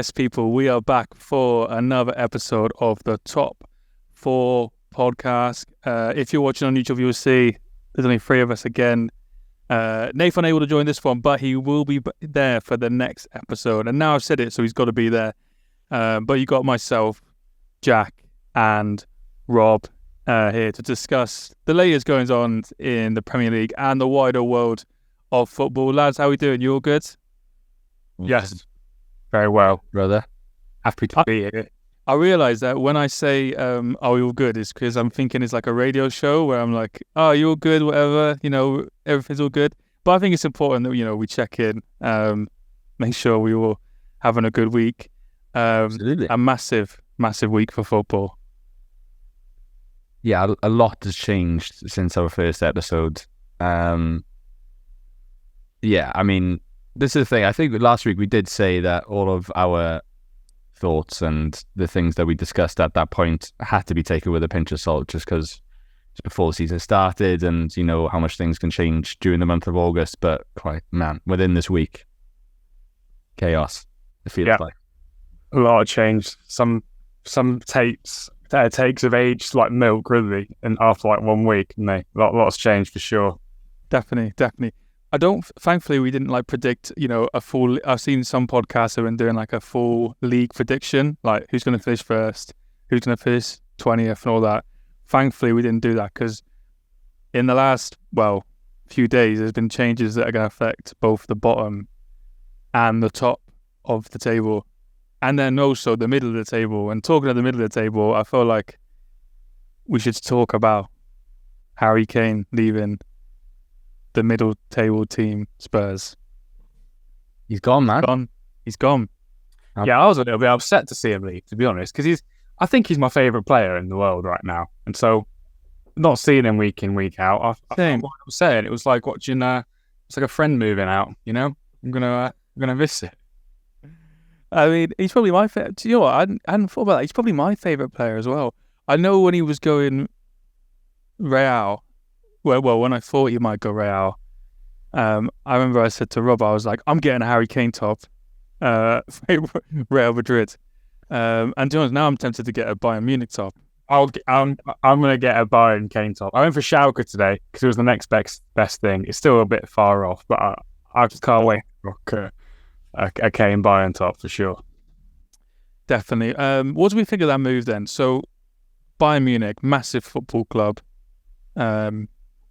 Yes, people, we are back for another episode of the Top 4 podcast. If you're watching on YouTube, you'll see there's only 3 of us again. Nathan unable to join this one, but he will be there for the next episode. And now I've said it, so he's got to be there. But you got myself, Jack, and Rob here to discuss the latest goings on in the Premier League and the wider world of football. Lads, how are we doing? You all good? Yes. Very well, brother. Happy to be here. I realise that when I say, are we all good, it's because I'm thinking it's like a radio show where I'm like, oh, you all good, whatever, everything's all good. But I think it's important that, we check in, make sure we all having a good week. Absolutely. A massive, massive week for football. Yeah, a lot has changed since our first episode. This is the thing. I think last week we did say that all of our thoughts and the things that we discussed at that point had to be taken with a pinch of salt, just because it's before the season started and how much things can change during the month of August. But within this week, chaos. It feels like a lot of change. Some takes have aged like milk, really, and after like 1 week, and lots changed for sure. Definitely. Thankfully, we didn't predict, a full. I've seen some podcasts have been doing a full league prediction, like who's going to finish first, who's going to finish 20th, and all that. Thankfully, we didn't do that because in the last few days, there's been changes that are going to affect both the bottom and the top of the table, and then also the middle of the table. And talking of the middle of the table, I feel like we should talk about Harry Kane leaving the middle table team, Spurs. He's gone, man. He's gone. Yeah, I was a little bit upset to see him leave, to be honest, because I think he's my favourite player in the world right now, and so not seeing him week in, week out, I what I was saying, it was like watching it's like a friend moving out. I'm gonna miss it. I mean, he's probably my favorite. You know what? I hadn't thought about that. He's probably my favorite player as well. I know when he was going Real. Well, when I thought he might go Real, I remember I said to Rob, I was like, I'm getting a Harry Kane top, Real Madrid. And to be honest, now I'm tempted to get a Bayern Munich top. I'm going to get a Bayern Kane top. I went for Schalke today because it was the next best thing. It's still a bit far off, but I just can't wait to rock a Kane Bayern top for sure. Definitely. What do we think of that move then? So, Bayern Munich, massive football club.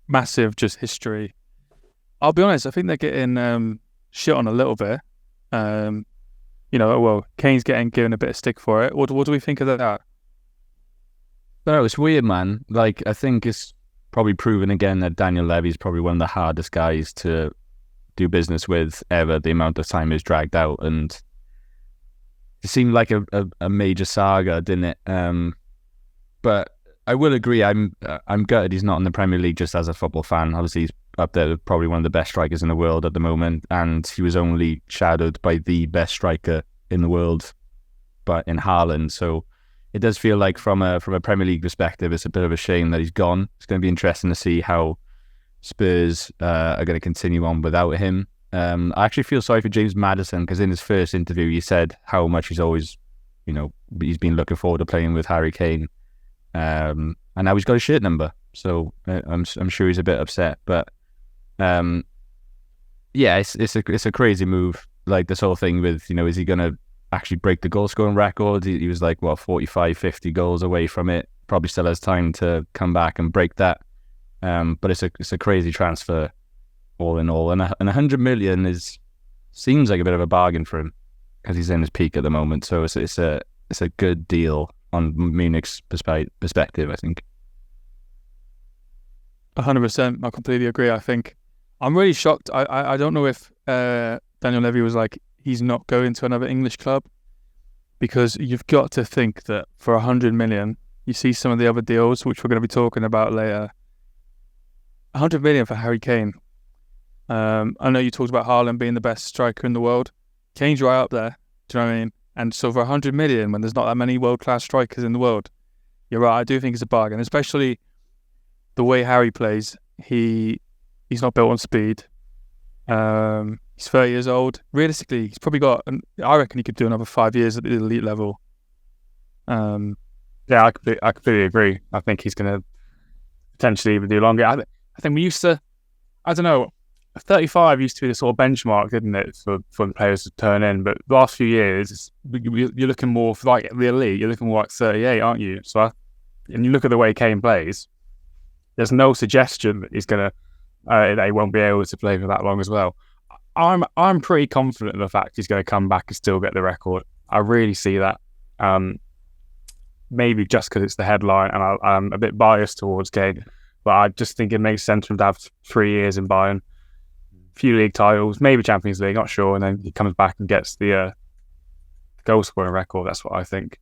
Massive just history. I'll be honest, I think they're getting shit on a little bit. Kane's getting given a bit of stick for it. What do we think of that? No, it's weird, man. I think it's probably proven again that Daniel Levy is probably one of the hardest guys to do business with ever. The amount of time is dragged out, and it seemed like a major saga, didn't it? But I will agree. I'm gutted he's not in the Premier League just as a football fan. Obviously, he's up there, probably one of the best strikers in the world at the moment, and he was only shadowed by the best striker in the world, but in Haaland. So it does feel like from a Premier League perspective, it's a bit of a shame that he's gone. It's going to be interesting to see how Spurs are going to continue on without him. I actually feel sorry for James Maddison because in his first interview, he said how much he's always, he's been looking forward to playing with Harry Kane. And now he's got a shirt number, so I'm sure he's a bit upset. But it's a crazy move. Like this whole thing with is he going to actually break the goal scoring record? He was 45, 50 goals away from it. Probably still has time to come back and break that. But it's a crazy transfer, all in all, and 100 million seems like a bit of a bargain for him because he's in his peak at the moment. So it's a good deal on Munich's perspective, I think. 100%. I completely agree. I think I'm really shocked. I don't know if Daniel Levy was like, he's not going to another English club, because you've got to think that for 100 million, you see some of the other deals, which we're going to be talking about later. 100 million for Harry Kane. I know you talked about Haaland being the best striker in the world. Kane's right up there. Do you know what I mean? And so for 100 million, when there's not that many world-class strikers in the world, you're right, I do think it's a bargain, especially the way Harry plays. He's not built on speed. He's 30 years old. Realistically, he's probably got. I reckon he could do another 5 years at the elite level. Yeah, I completely agree. I think he's going to potentially even do longer. I think we used to. I don't know. 35 used to be the sort of benchmark, didn't it, for the players to turn in? But the last few years, you're looking more for like the elite. You're looking more like 38, aren't you? So, and you look at the way Kane plays. There's no suggestion that he's gonna that he won't be able to play for that long as well. I'm pretty confident in the fact he's going to come back and still get the record. I really see that. Maybe just because it's the headline, and I'm a bit biased towards Kane, but I just think it makes sense for him to have 3 years in Bayern. Few league titles, maybe Champions League, not sure, and then he comes back and gets the goal scoring record. That's what I think.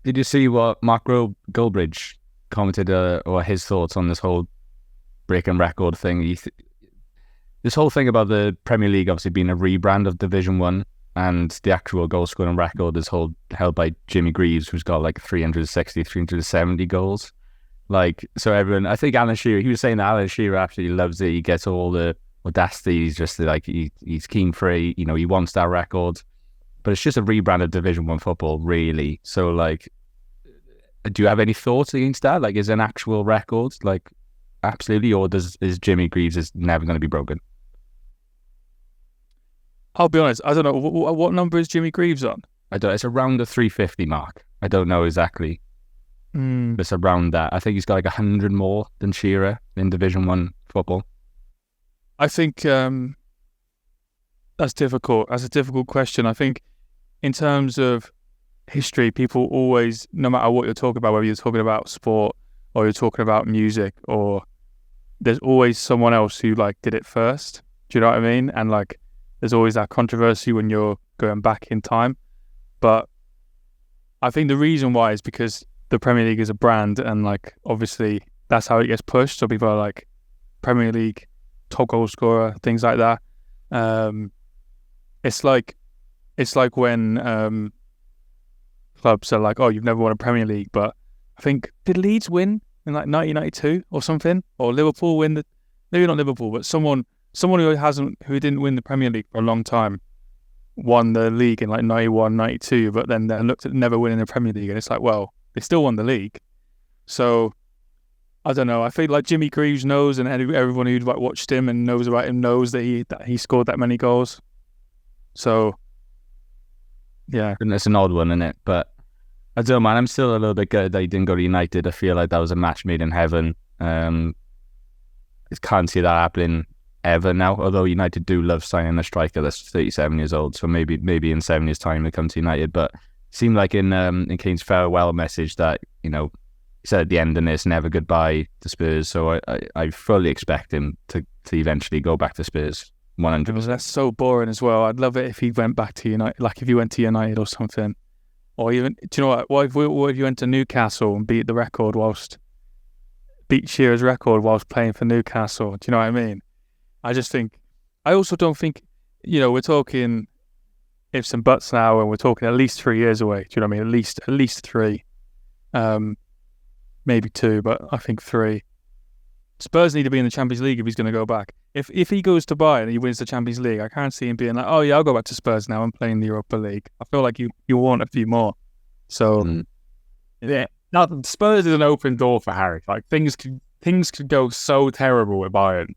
Did you see what Mark Goldbridge commented or his thoughts on this whole breaking record thing? This whole thing about the Premier League obviously being a rebrand of Division 1, and the actual goal scoring record is held by Jimmy Greaves, who's got like 360, 370 goals. Like, so everyone, I think Alan Shearer, he was saying that Alan Shearer absolutely loves it. He gets all the audacity. He's just like, he's keen for it. You know, he wants that record. But it's just a rebrand of Division 1 football, really. So, like, do you have any thoughts against that? Like, is it an actual record? Like, absolutely, or is Jimmy Greaves is never going to be broken? I'll be honest, I don't know. What number is Jimmy Greaves on? It's around the 350 mark. I don't know exactly. It's around that. I think he's got like 100 more than Shearer in Division 1 football. I think that's difficult. That's a difficult question. I think in terms of history, people always, no matter what you're talking about, whether you're talking about sport or you're talking about music, or there's always someone else who like did it first. Do you know what I mean? And like, there's always that controversy when you're going back in time. But I think the reason why is because the Premier League is a brand, and like obviously that's how it gets pushed. So people are like, Premier League, top goal scorer, things like that. It's like when clubs are like, oh, you've never won a Premier League, but I think, did Leeds win in like 1992 or something, or Liverpool win maybe not Liverpool, but someone who didn't win the Premier League for a long time won the league in like 91, 92, but then they looked at never winning the Premier League, and it's like, well, they still won the league. So I don't know. I feel like Jimmy Greaves knows, and everyone who'd like watched him and knows about him knows that he scored that many goals. So yeah, and it's an odd one, isn't it? But I don't know, man. I'm still a little bit gutted that he didn't go to United. I feel like that was a match made in heaven. I can't see that happening ever now. Although United do love signing a striker that's 37 years old, so maybe in 7 years' time he'll come to United. But it seemed like in Kane's farewell message that, you know, he said at the end of this, never goodbye to Spurs. So I fully expect him to eventually go back to Spurs. 100%. That's so boring as well. I'd love it if he went back to United, like if he went to United or something. Or even, do you know what if you went to Newcastle and beat Shearer's record whilst playing for Newcastle? Do you know what I mean? I also don't think, you know, we're talking ifs and buts now, and we're talking at least 3 years away. Do you know what I mean? At least 3. Maybe 2, but I think 3. Spurs need to be in the Champions League if he's going to go back. If he goes to Bayern and he wins the Champions League, I can't see him being like, oh yeah, I'll go back to Spurs now and play in the Europa League. I feel like you want a few more. So yeah, now Spurs is an open door for Harry. Like things could go so terrible with Bayern,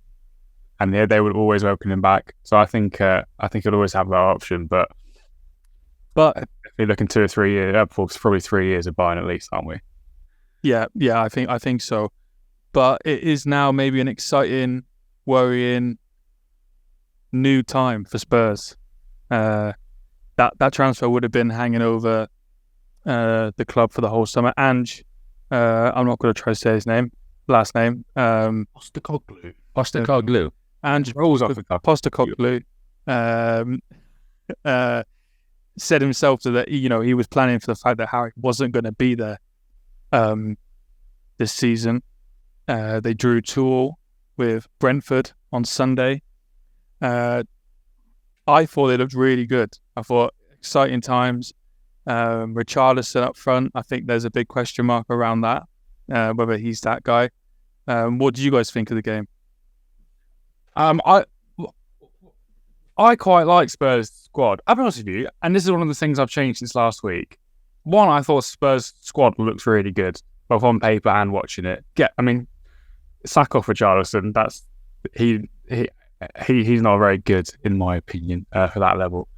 and they would always welcome him back. So I think he'll always have that option. But if you're looking 2 or 3 years, probably 3 years of Bayern at least, aren't we? Yeah, I think so. But it is now maybe an exciting, worrying new time for Spurs. That transfer would have been hanging over the club for the whole summer. Ange, I'm not going to try to say his last name. Postecoglou. Ange rolls off the cuff. Postecoglou said himself that, you know, he was planning for the fact that Harry wasn't going to be there this season. They drew 2-2 with Brentford on Sunday. I thought they looked really good. I thought exciting times. Richarlison up front, I think there's a big question mark around that, whether he's that guy. What do you guys think of the game? I quite like Spurs' squad. I'll be honest with you, and this is one of the things I've changed since last week. One, I thought Spurs' squad looks really good, both on paper and watching it. Sack off Richarlison. He's not very good, in my opinion, for that level.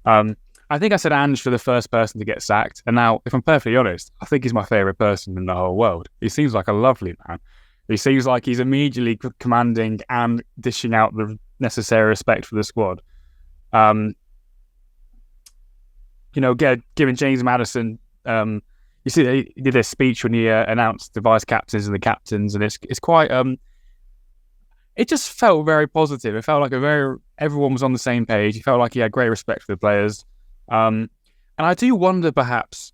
I think I said Ange for the first person to get sacked, and now, if I'm perfectly honest, I think he's my favourite person in the whole world. He seems like a lovely man. He seems like he's immediately commanding and dishing out the necessary respect for the squad. Giving James Maddison, you see, he did a speech when he announced the vice captains and the captains, and it's quite. It just felt very positive. It felt like everyone was on the same page. He felt like he had great respect for the players, and I do wonder, perhaps,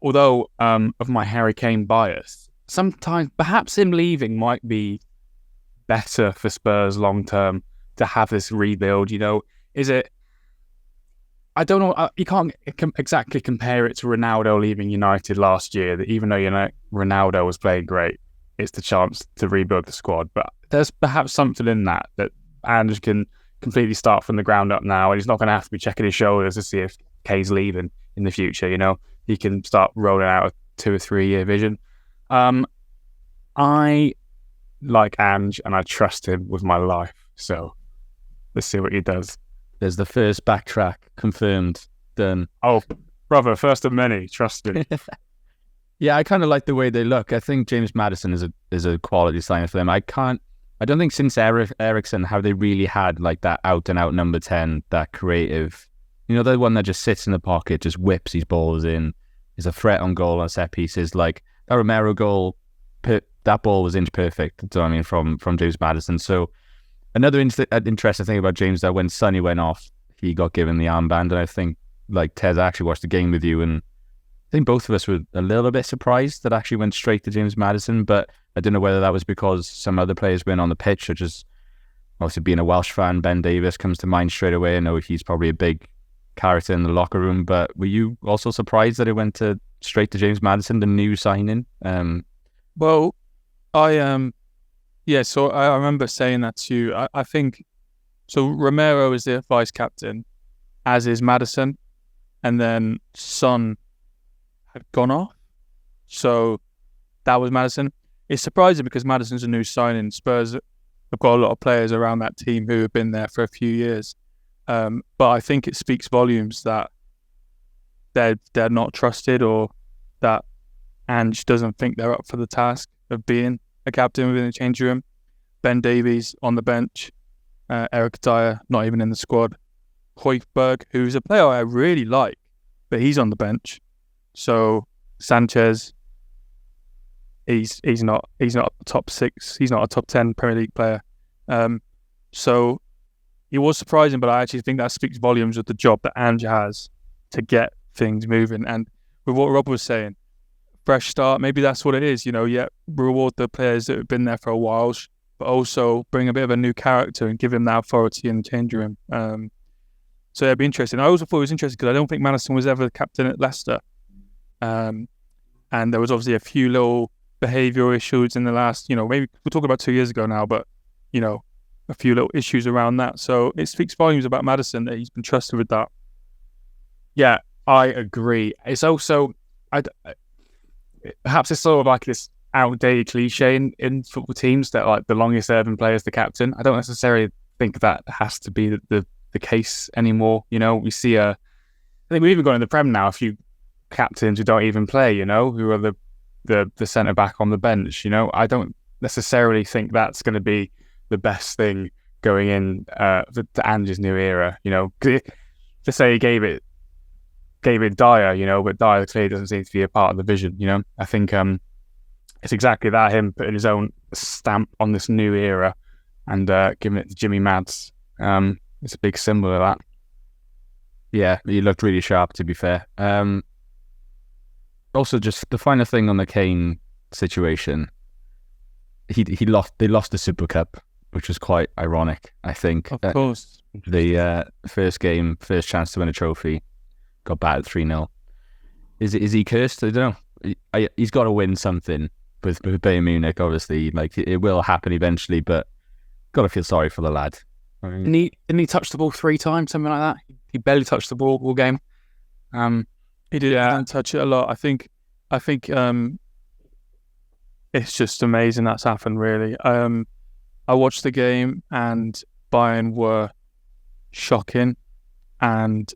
although of my Harry Kane bias, sometimes perhaps him leaving might be better for Spurs long term to have this rebuild. Is it? I don't know. You can't exactly compare it to Ronaldo leaving United last year. That even though Ronaldo was playing great, it's the chance to rebuild the squad. But there's perhaps something in that Ange can completely start from the ground up now, and he's not going to have to be checking his shoulders to see if Kane's leaving in the future. He can start rolling out a 2 or 3 year vision. I like Ange, and I trust him with my life. So let's see what he does. There's the first backtrack confirmed. Done. Oh, brother, first of many. Trust me. Yeah, I kind of like the way they look. I think James Maddison is a quality sign for them. I don't think since Eriksen have they really had like that out and out number 10, that creative. The one that just sits in the pocket, just whips his balls in, is a threat on goal on set pieces. Like that Romero goal, that ball was inch perfect. Do you know what I mean, from James Maddison. So another interesting thing about James, that when Sonny went off, he got given the armband, and I think like Tez actually watched the game with you, and I think both of us were a little bit surprised that actually went straight to James Maddison, but I don't know whether that was because some other players went on the pitch, or just obviously being a Welsh fan, Ben Davies comes to mind straight away. I know he's probably a big character in the locker room, but were you also surprised that it went straight to James Maddison, the new signing? Well, yeah, so I remember saying that to you. I think, so Romero is the vice captain, as is Maddison, and then Son had gone off. So that was Maddison. It's surprising because Maddison's a new signing. Spurs have got a lot of players around that team who have been there for a few years. But I think it speaks volumes that they're not trusted, or that Ange doesn't think they're up for the task of being a captain within the changing room. Ben Davies on the bench, Eric Dyer not even in the squad. Højbjerg, who's a player I really like, but he's on the bench. So Sanchez, he's not a top 6. He's not a top 10 Premier League player. So it was surprising, but I actually think that speaks volumes of the job that Ange has to get things moving. And with what Rob was saying, fresh start, maybe that's what it is. Reward the players that have been there for a while, but also bring a bit of a new character and give him that authority in the changing room. So it'd be interesting. I also thought it was interesting because I don't think Maddison was ever the captain at Leicester. And there was obviously a few little behavioural issues in the last, maybe we're talking about 2 years ago now, but, a few little issues around that. So it speaks volumes about Maddison that he's been trusted with that. Yeah, I agree. It's also, perhaps it's sort of like this outdated cliche in football teams that like the longest serving player is the captain. I don't necessarily think that has to be the case anymore. We see I think we've even got in the Prem now a few captains who don't even play, who are the centre back on the bench. I don't necessarily think that's going to be the best thing going in to Ange's new era. To say he gave it Dyer, but Dyer clearly doesn't seem to be a part of the vision. I think it's exactly that, him putting his own stamp on this new era and giving it to Jimmy Mads. It's a big symbol of that. Yeah, he looked really sharp, to be fair. Also, just the final thing on the Kane situation, they lost the Super Cup, which was quite ironic, I think. Of course. The first chance to win a trophy, got battered 3-0. Is he cursed? I don't know. He's got to win something with Bayern Munich, obviously. Like, it will happen eventually, but got to feel sorry for the lad. Didn't he touch the ball 3 times, something like that? He barely touched the ball all game. He didn't touch it a lot. I think it's just amazing that's happened, really. I watched the game and Bayern were shocking, and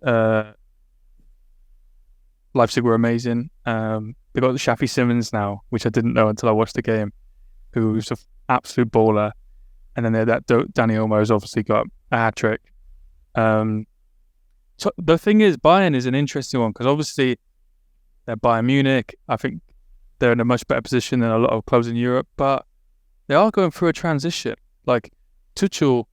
Leipzig were amazing. They got the Shafi Simmons now, which I didn't know until I watched the game, who's an absolute baller. And then that Dani Olmo's obviously got a hat-trick. So the thing is, Bayern is an interesting one because obviously they're Bayern Munich. I think they're in a much better position than a lot of clubs in Europe, but they are going through a transition. Like Tuchel,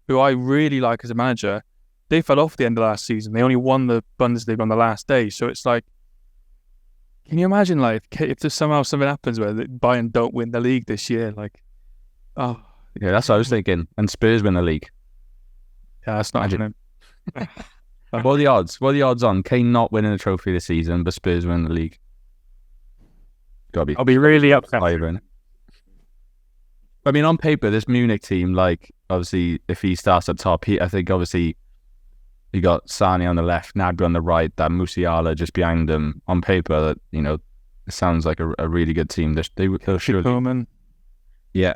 who I really like as a manager, they fell off the end of last season. They only won the Bundesliga on the last day. So it's like, can you imagine like if there's somehow something happens where Bayern don't win the league this year? Like, oh. Yeah, that's what I was thinking. And Spurs win the league. Yeah, that's not happening. What are the odds? What are the odds on Kane not winning a trophy this season, but Spurs win the league? I'll be really upset. I mean, on paper, this Munich team, like, obviously, if he starts up top, I think, obviously, you got Sane on the left, Gnabry on the right, that Musiala just behind them. On paper, that, you know, it sounds like a really good team. They'll surely, yeah,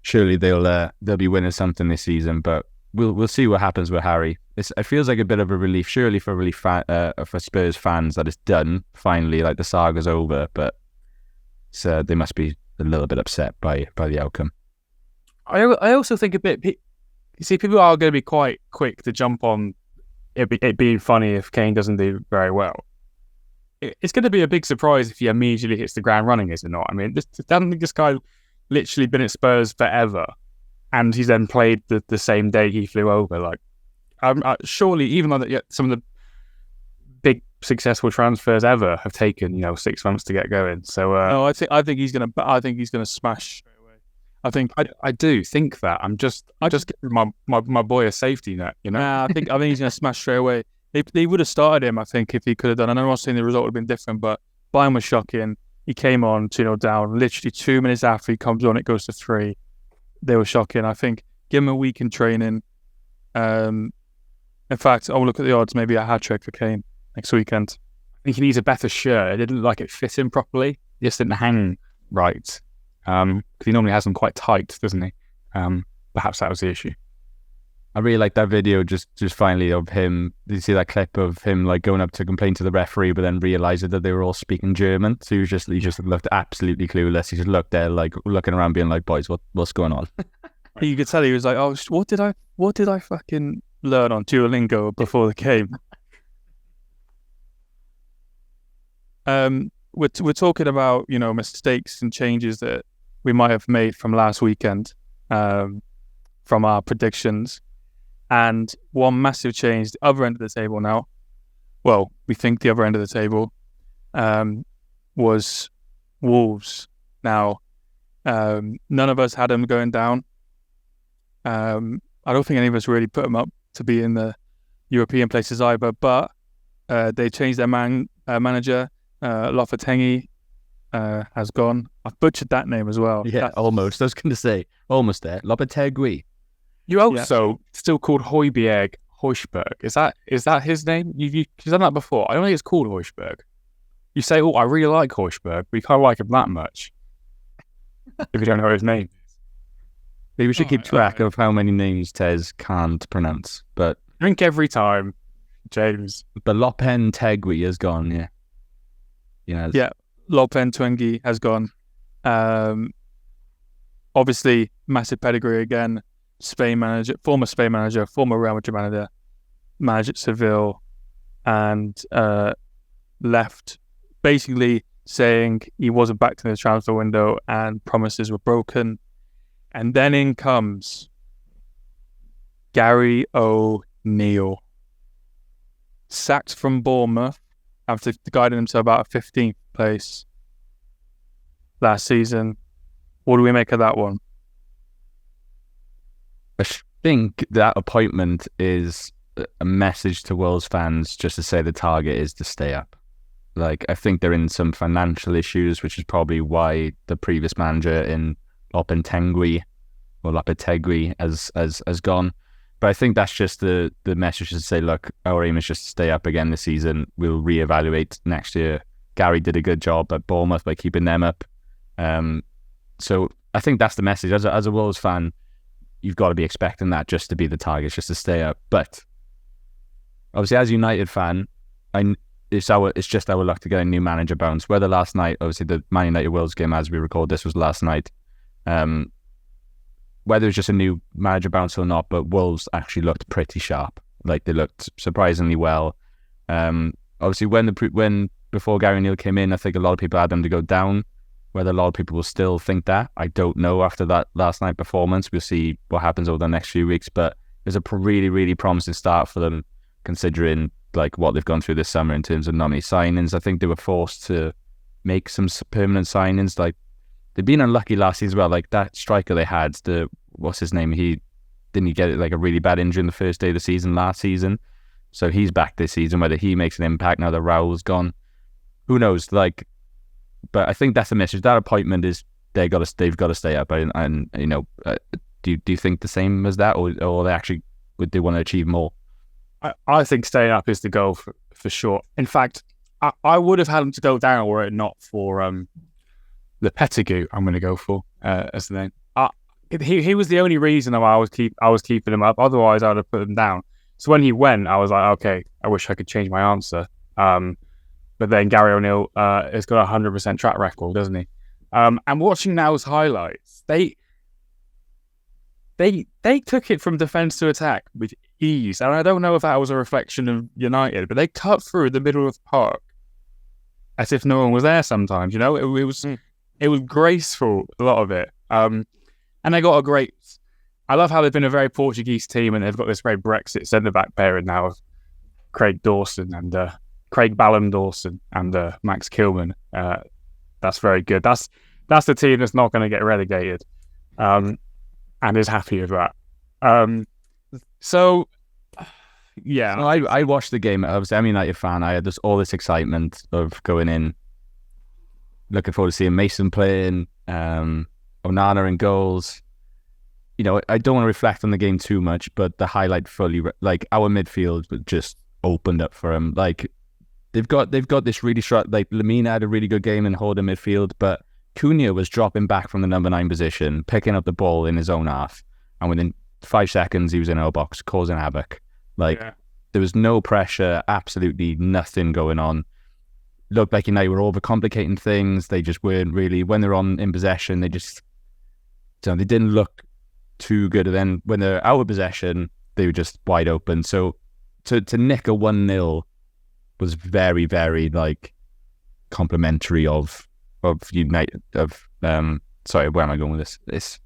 surely they'll be winning something this season, but we'll see what happens with Harry. It feels like a bit of a relief, surely for Spurs fans that it's done finally, like the saga's over. But so they must be a little bit upset by the outcome. I also think a bit. You see, people are going to be quite quick to jump on it being funny if Kane doesn't do very well. It's going to be a big surprise if he immediately hits the ground running, is it not? I mean, this guy literally been at Spurs forever, and he's then played the same day he flew over. Like, surely, even though some of the big successful transfers ever have taken 6 months to get going. So no, I think he's gonna smash straight away. I do think that. I'm just giving my boy a safety net. Nah, I think he's gonna smash straight away. They would have started him, I think, if he could have done. And I'm not saying the result would have been different, but Bayern was shocking. He came on 2-0 down. Literally 2 minutes after he comes on, it goes to 3. They were shocking. I think give him a week in training. In fact, I'll look at the odds. Maybe a hat-trick for Kane next weekend. I think he needs a better shirt. It didn't look like it fit him properly. He just didn't hang right. Because he normally has them quite tight, doesn't he? Perhaps that was the issue. I really like that video just finally of him. Did you see that clip of him like going up to complain to the referee, but then realising that they were all speaking German? So he just looked absolutely clueless. He just looked there like looking around being like, boys, what's going on? You could tell he was like, oh, what did I fucking learn on Duolingo before the game? We're talking about, mistakes and changes that we might have made from last weekend, from our predictions. And one massive change, the other end of the table now, well, we think the other end of the table, was Wolves. Now, none of us had them going down. I don't think any of us really put them up to be in the European places either, but they changed their manager. Lopetegui has gone. I've butchered that name as well. Yeah, almost. I was going to say, almost there. Lopetegui. You also still called Højbjerg Højbjerg. Is that his name? You've done that before. I don't think it's called Højbjerg. You say, I really like Højbjerg, but you can't like him that much. If you don't know his name. Maybe we should keep track of how many names Tez can't pronounce. But drink every time, James. But Lopetegui has gone, yeah. Yeah, Lopetegui has gone. Obviously, massive pedigree again. Former Spain manager, former Real Madrid manager, managed at Seville, and left basically saying he wasn't back to the transfer window and promises were broken. And then in comes Gary O'Neill, sacked from Bournemouth after guiding himself about a 15th place last season. What do we make of that one? I think that appointment is a message to Wolves fans just to say the target is to stay up. Like, I think they're in some financial issues, which is probably why the previous manager in Lopetegui has gone. But I think that's just the message to say, look, our aim is just to stay up again this season. We'll reevaluate next year. Gary did a good job at Bournemouth by keeping them up. So I think that's the message. As a Wolves fan, you've got to be expecting that just to be the target, just to stay up. But obviously, as a United fan, it's just our luck to get a new manager bounce. Whether last night, obviously the Man United Wolves game as we record this was last night, whether it was just a new manager bounce or not, but Wolves actually looked pretty sharp. Like, they looked surprisingly well. Obviously, when before Gary O'Neill came in, I think a lot of people had them to go down. Whether a lot of people will still think that, I don't know. After that last night performance, we'll see what happens over the next few weeks. But there's a really, really promising start for them, considering like what they've gone through this summer in terms of not many signings. I think they were forced to make some permanent signings. Like, they've been unlucky last season as well. Like, that striker they had, what's his name? Didn't he get like a really bad injury in the first day of the season last season? So he's back this season. Whether he makes an impact now that Raul's gone, who knows? Like, but I think that's the message. That appointment is they've got to stay up. And you know, do you think the same as that, or they actually would they want to achieve more? I think staying up is the goal for sure. In fact, I would have had them to go down were it not for the Pettigrew I'm going to go for as the name. He was the only reason I was keeping him up. Otherwise, I would have put him down. So when he went, I was like, okay, I wish I could change my answer. But then Gary O'Neill has got a 100% track record, doesn't he? And watching now's highlights, they took it from defence to attack with ease. And I don't know if that was a reflection of United, but they cut through the middle of the park as if no one was there sometimes, you know? It was graceful, a lot of it. And they got I love how they've been a very Portuguese team, and they've got this very Brexit centre-back pairing now of Craig Ballum Dawson and Max Kilman. That's very good. That's the team that's not going to get relegated, and is happy with that. So I watched the game. I was a United fan. I had all this excitement of going in, looking forward to seeing Mason playing, Onana in goals. You know, I don't want to reflect on the game too much, but the highlight fully, like, our midfield just opened up for him. Like, they've got this really short. Like, Lamina had a really good game in holding midfield, but Cunha was dropping back from the number 9 position, picking up the ball in his own half, and within 5 seconds he was in our box causing havoc. Like, there was no pressure, absolutely nothing going on. Looked like United were overcomplicating things. They just weren't really, when they're in possession, they didn't look too good. And then when they're out of possession, they were just wide open. So to nick a 1-0 was very, very, like, complimentary of United. Sorry, where am I going with this?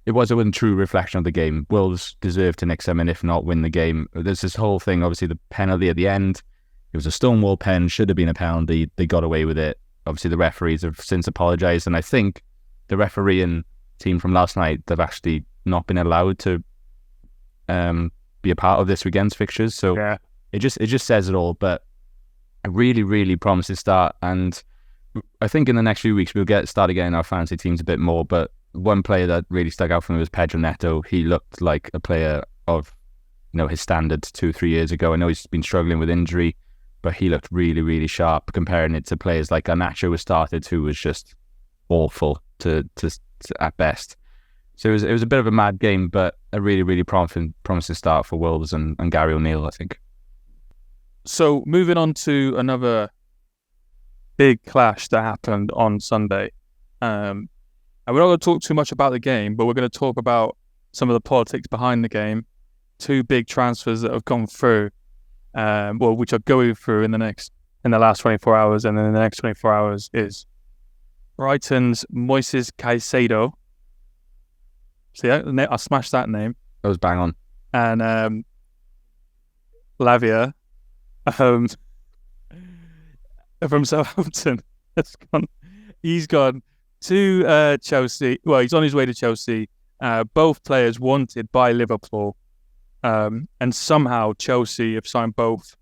It wasn't a true reflection of the game. Wolves deserved to nick some, and if not, win the game. There's this whole thing, obviously, the penalty at the end. It was a stonewall pen, should have been a penalty. They got away with it. Obviously, the referees have since apologised, and I think the refereeing team from last night, they've actually not been allowed to be a part of this weekend's fixtures. So it just says it all. But a really, really promising start, and I think in the next few weeks we'll start getting our fantasy teams a bit more. But one player that really stuck out for me was Pedro Neto. He looked like a player of, you know, his standards 2-3 years ago. I know he's been struggling with injury, but he looked really, really sharp, comparing it to players like Garnacho who started, who was just awful to at best. So it was a bit of a mad game, but a really, really promising start for Wolves and Gary O'Neill, I think. So moving on to another big clash that happened on Sunday. And we're not going to talk too much about the game, but we're going to talk about some of the politics behind the game. 2 big transfers that have gone through, which are going through in the last 24 hours, and then in the next 24 hours is Brighton's Moises Caicedo. See, I smashed that name. That was bang on. And Lavia from Southampton. He's gone to Chelsea. Well, he's on his way to Chelsea. Both players wanted by Liverpool. And somehow Chelsea have signed both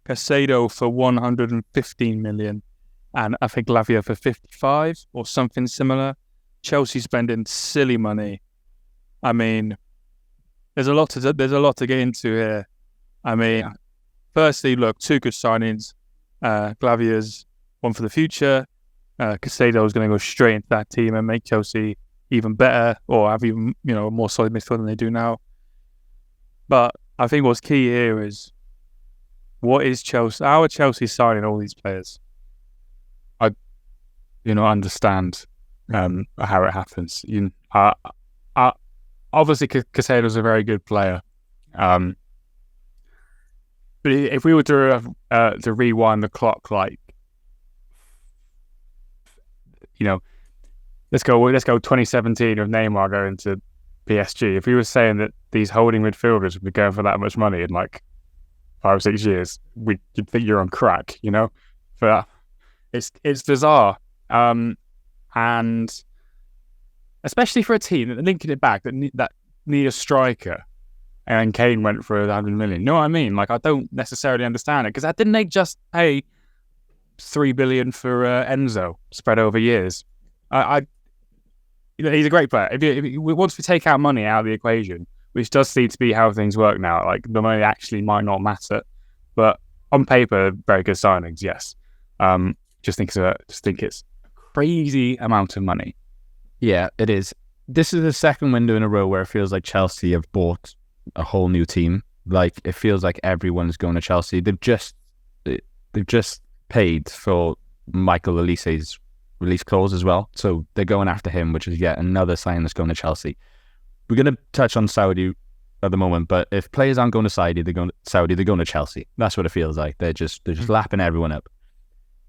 Caicedo for 115 million and I think Lavia for 55 or something similar. Chelsea spending silly money. I mean, there's a lot to get into here. I mean, firstly, look, 2 good signings. Lavia's one for the future. Caicedo is going to go straight into that team and make Chelsea even better, or have even a more solid midfield than they do now. But I think what's key here is what is Chelsea? How are Chelsea signing all these players? I understand how it happens. Obviously, Caicedo's a very good player. But if we were to rewind the clock, like, let's go 2017 of Neymar going to PSG. If we were saying that these holding midfielders would be going for that much money in like 5 or 6 years, you'd think you're on crack, But it's bizarre, and especially for a team that, linking it back, that need a striker, and Kane went for 100 million. You know what I mean? Like, I don't necessarily understand it, because didn't they just pay 3 billion for Enzo spread over years? He's a great player. Once we take out money out of the equation, which does seem to be how things work now, like the money actually might not matter, but on paper, very good signings. Yes, just think it's a crazy amount of money. Yeah, it is. This is the second window in a row where it feels like Chelsea have bought a whole new team. Like, it feels like everyone's going to Chelsea. They've just paid for Michael Olise's release clause as well, so they're going after him, which is yet another sign that's going to Chelsea. We're going to touch on Saudi at the moment, but if players aren't going to Saudi, they're going to Chelsea. That's what it feels like. They're just lapping everyone up.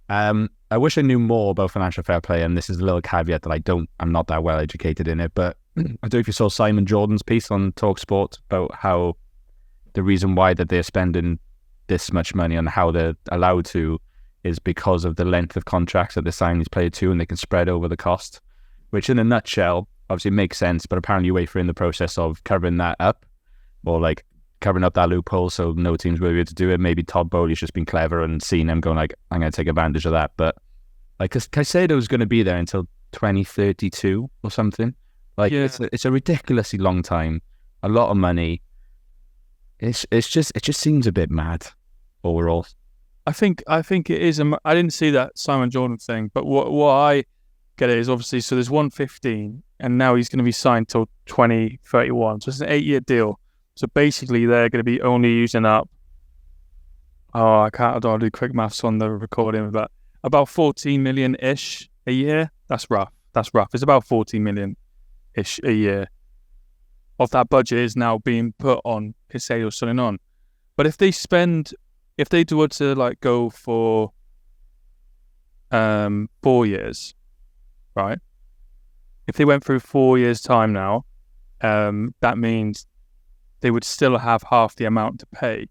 I wish I knew more about financial fair play, and this is a little caveat that I'm not that well educated in it, but I don't know if you saw Simon Jordan's piece on TalkSport about how the reason why that they're spending this much money and how they're allowed to is because of the length of contracts that they sign these players to, and they can spread over the cost, which in a nutshell obviously makes sense, but apparently UEFA in the process of covering that up, or like covering up that loophole so no teams will be able to do it. Maybe Todd Bowley's just been clever and seen them going like, I'm going to take advantage of that. But like, Caicedo is going to be there until 2032 or something. Like, yeah. It's a ridiculously long time, a lot of money. It just seems a bit mad overall. I think it is. I didn't see that Simon Jordan thing, but what I get it is obviously, so there's 115, and now he's going to be signed till 2031. So it's an 8-year deal. So basically, they're going to be only using up. I don't do quick maths on the recording, but about 14 million ish a year. That's rough. It's about 14 million ish a year of that budget is now being put on Caicedo signing on. But if they were to like go for 4 years, right? If they went through 4 years' time now, that means they would still have half the amount to pay,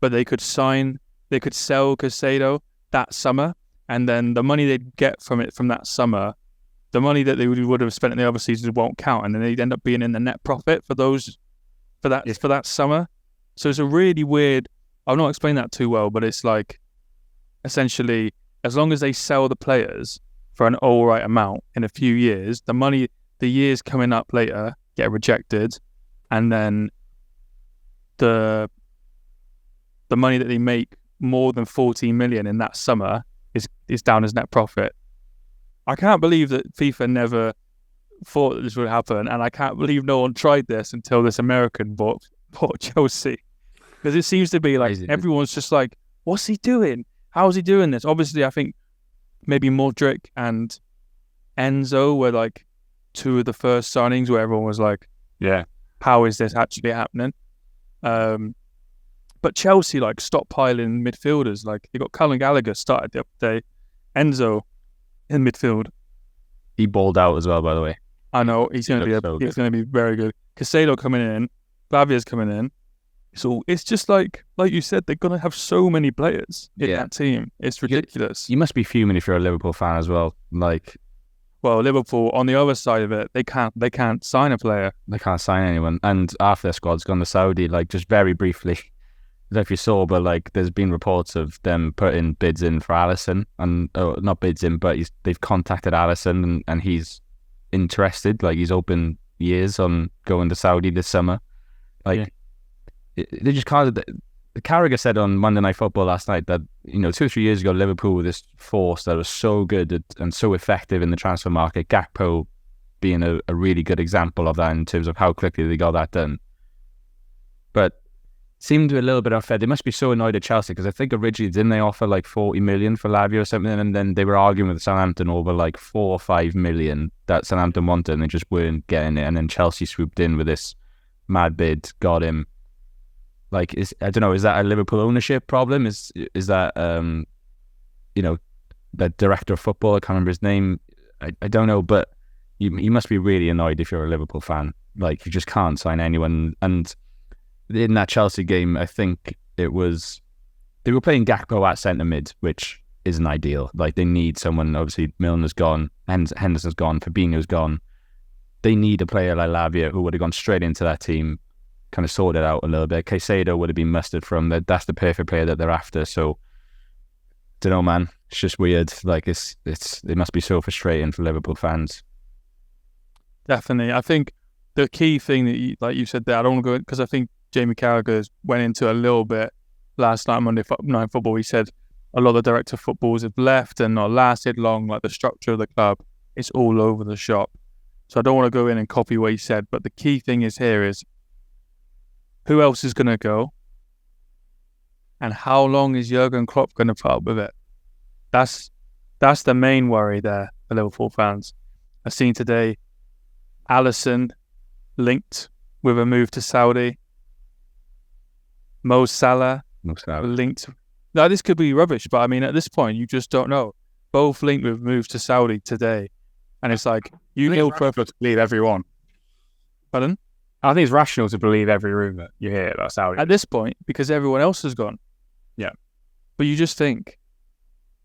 but they could sell Caicedo that summer, and then the money they'd get from that summer, the money that they would have spent in the other seasons won't count, and then they'd end up being in the net profit for that summer. So it's a really weird. I'll not explain that too well, but it's like, essentially, as long as they sell the players for an all right amount in a few years, the years coming up later get rejected, and then the money that they make more than 14 million in that summer is down as net profit. I can't believe that FIFA never thought that this would happen, and I can't believe no one tried this until this American bought Chelsea. Because it seems to be like everyone's just like, what's he doing? How is he doing this? Obviously, I think maybe Modric and Enzo were like 2 of the first signings where everyone was like, yeah, how is this actually happening? But Chelsea like stockpiling midfielders. Like, they got Callum Gallagher started the other day, Enzo in midfield. He balled out as well, by the way. I know he's going to be very good. Caicedo coming in, Lavia's coming in. So it's just like you said, they're going to have so many players in that team. It's ridiculous. You must be fuming if you're a Liverpool fan as well. Like, well, Liverpool on the other side of it, they can't sign a player. They can't sign anyone, and half their squad's gone to Saudi. Like, just very briefly, I don't know if you saw, but like, there's been reports of them putting bids in for Alisson, and not bids in, but they've contacted Alisson, and he's interested. Like, he's open years on going to Saudi this summer. Like, they just can't. Carragher said on Monday Night Football last night that, 2 or 3 years ago, Liverpool were this force that was so good and so effective in the transfer market. Gakpo being a really good example of that in terms of how quickly they got that done. But seemed a little bit unfair. They must be so annoyed at Chelsea, because I think originally didn't they offer like 40 million for Lavia or something, and then they were arguing with Southampton over like 4 or 5 million that Southampton wanted, and they just weren't getting it. And then Chelsea swooped in with this mad bid, got him. Like, I don't know, is that a Liverpool ownership problem? Is that that director of football? I can't remember his name. I don't know, but you must be really annoyed if you're a Liverpool fan. Like, you just can't sign anyone. And in that Chelsea game, I think they were playing Gakpo at centre mid, which isn't ideal. Like, they need someone. Obviously, Milner's gone, Henderson's gone, Fabinho's gone. They need a player like Lavia who would have gone straight into that team, kind of sorted out a little bit. Caicedo would have been mustered from that. That's the perfect player that they're after. So, don't know, man. It's just weird. Like, it must be so frustrating for Liverpool fans. Definitely. I think the key thing that you said there, I don't want to go, because I think Jamie Carragher went into a little bit last night, Monday Night Football. He said a lot of the director of footballs have left and not lasted long. Like, the structure of the club, it's all over the shop. So I don't want to go in and copy what he said, but the key thing is who else is going to go, and how long is Jurgen Klopp going to put up with it? That's the main worry there for Liverpool fans. I've seen today Alisson linked with a move to Saudi. Mo Salah linked. Now, this could be rubbish, but I mean, at this point, you just don't know. Both linked with moves to Saudi today. And it's like, you feel perfect to believe everyone. Pardon? I think it's rational to believe every rumour you hear about Saudi. At this point, because everyone else has gone. Yeah. But you just think,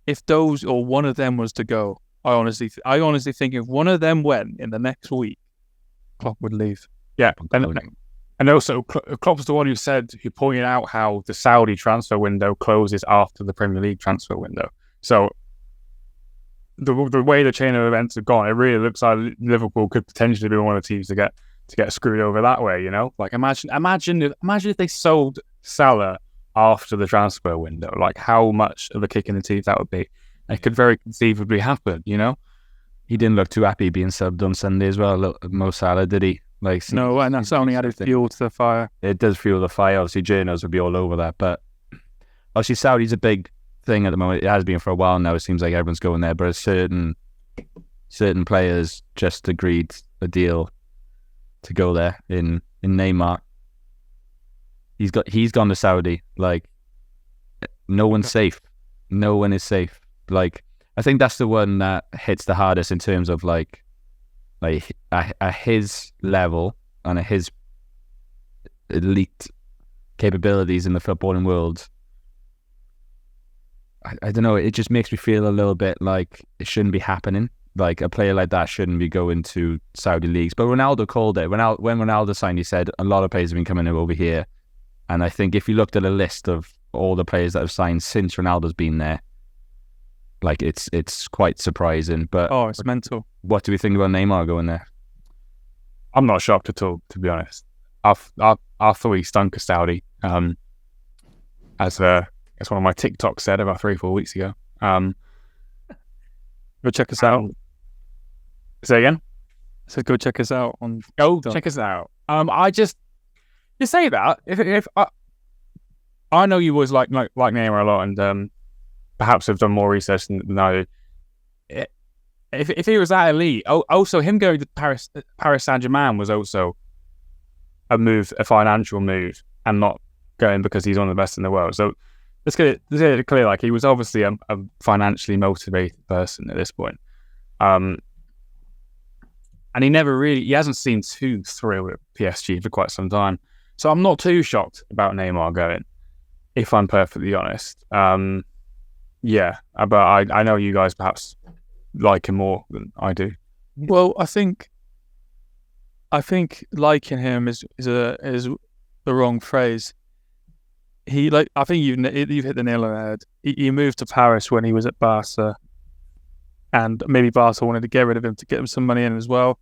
if those or one of them was to go, I honestly think if one of them went in the next week, Klopp would leave. Yeah. And also, Klopp's the one who pointed out how the Saudi transfer window closes after the Premier League transfer window. So, the way the chain of events have gone, it really looks like Liverpool could potentially be one of the teams to get screwed over that way, Like, imagine if they sold Salah after the transfer window, like how much of a kick in the teeth that would be. It could very conceivably happen, He didn't look too happy being subbed on Sunday as well, Mo Salah, did he? Like, no, and that's only added fuel to the fire. It does fuel the fire. Obviously, journos would be all over that, but obviously Saudi's a big thing at the moment. It has been for a while now. It seems like everyone's going there, but certain players just agreed a deal to go there. In Neymar, he's gone to Saudi. Like, no one's safe. No one is safe. Like, I think that's the one that hits the hardest in terms of like at his level and at his elite capabilities in the footballing world. I don't know. It just makes me feel a little bit like it shouldn't be happening. Like, a player like that shouldn't be going to Saudi leagues. But Ronaldo called it. When Ronaldo signed, he said a lot of players have been coming over here. And I think if you looked at a list of all the players that have signed since Ronaldo's been there, like, it's quite surprising. But it's mental. What do we think about Neymar going there? I'm not shocked at all, to be honest. I thought he stunk of Saudi. As one of my TikToks said about 3-4 weeks ago. Go check us out. Say again? I said go check us out on. Go check us out. You say that if I know you always like Neymar a lot, and perhaps have done more research than I do. If he was that elite, also him going to Paris Saint-Germain was also a financial move, and not going because he's one of the best in the world. So let's get it clear. Like, he was obviously a financially motivated person at this point. And he hasn't seemed too thrilled at PSG for quite some time. So I'm not too shocked about Neymar going, if I'm perfectly honest. Yeah, but I know you guys perhaps like him more than I do. Well, I think liking him is the wrong phrase. I think you've hit the nail on the head. He moved to Paris when he was at Barca, and maybe Barca wanted to get rid of him to get him some money in as well.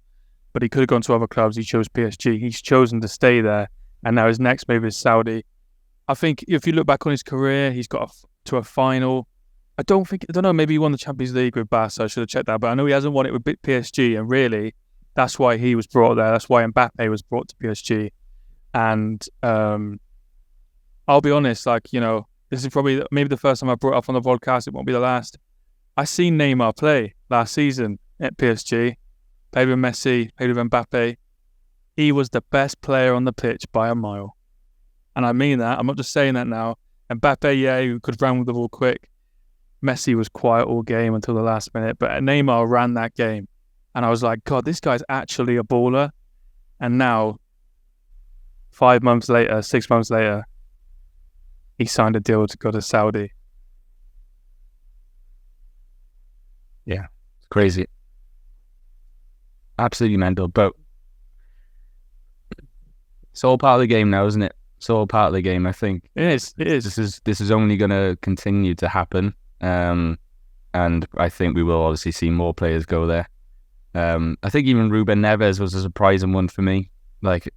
But he could have gone to other clubs. He chose PSG. He's chosen to stay there and now his next move is Saudi. I think if you look back on his career, he's got to a final. I don't know, maybe he won the Champions League with Barca, I should have checked that, but I know he hasn't won it with PSG, and really, that's why he was brought there. That's why Mbappe was brought to PSG. And I'll be honest, like, you know, this is probably maybe the first time I brought it up on the podcast. It won't be the last. I seen Neymar play last season at PSG, played with Messi, played with Mbappe. He was the best player on the pitch by a mile. And I mean that. I'm not just saying that now. Mbappe, yeah, he could run with the ball quick. Messi was quiet all game until the last minute, but Neymar ran that game. And I was like, God, this guy's actually a baller. And now, 6 months later, he signed a deal to go to Saudi. Yeah, it's crazy. Absolutely mental, but it's all part of the game now, isn't it? It's all part of the game, I think. It is. This is only going to continue to happen. And I think we will obviously see more players go there. I think even Ruben Neves was a surprising one for me. Like,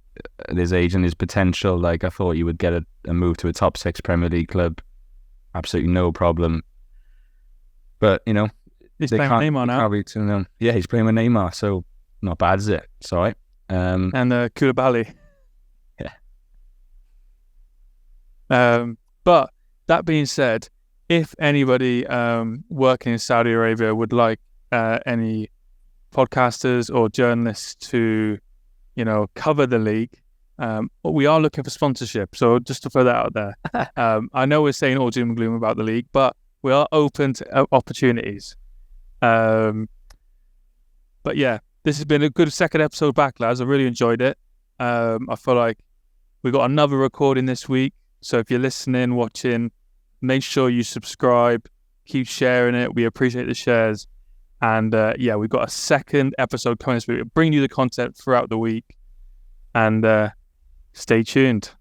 at his age and his potential, like, I thought he would get a move to a top 6 Premier League club. Absolutely no problem. But, you know, he's playing with Neymar now. Yeah, he's playing with Neymar, so not bad, is it? It's all right. And Koulibaly. Yeah. But that being said, if anybody working in Saudi Arabia would like any podcasters or journalists to, you know, cover the league, we are looking for sponsorship. So just to throw that out there, I know we're saying all doom and gloom about the league, but we are open to opportunities. But yeah, this has been a good second episode back, lads. I really enjoyed it. I feel like we got another recording this week. So if you're listening, watching, make sure you subscribe, keep sharing it. We appreciate the shares. And yeah, we've got a second episode coming this week. We'll bring you the content throughout the week. And stay tuned.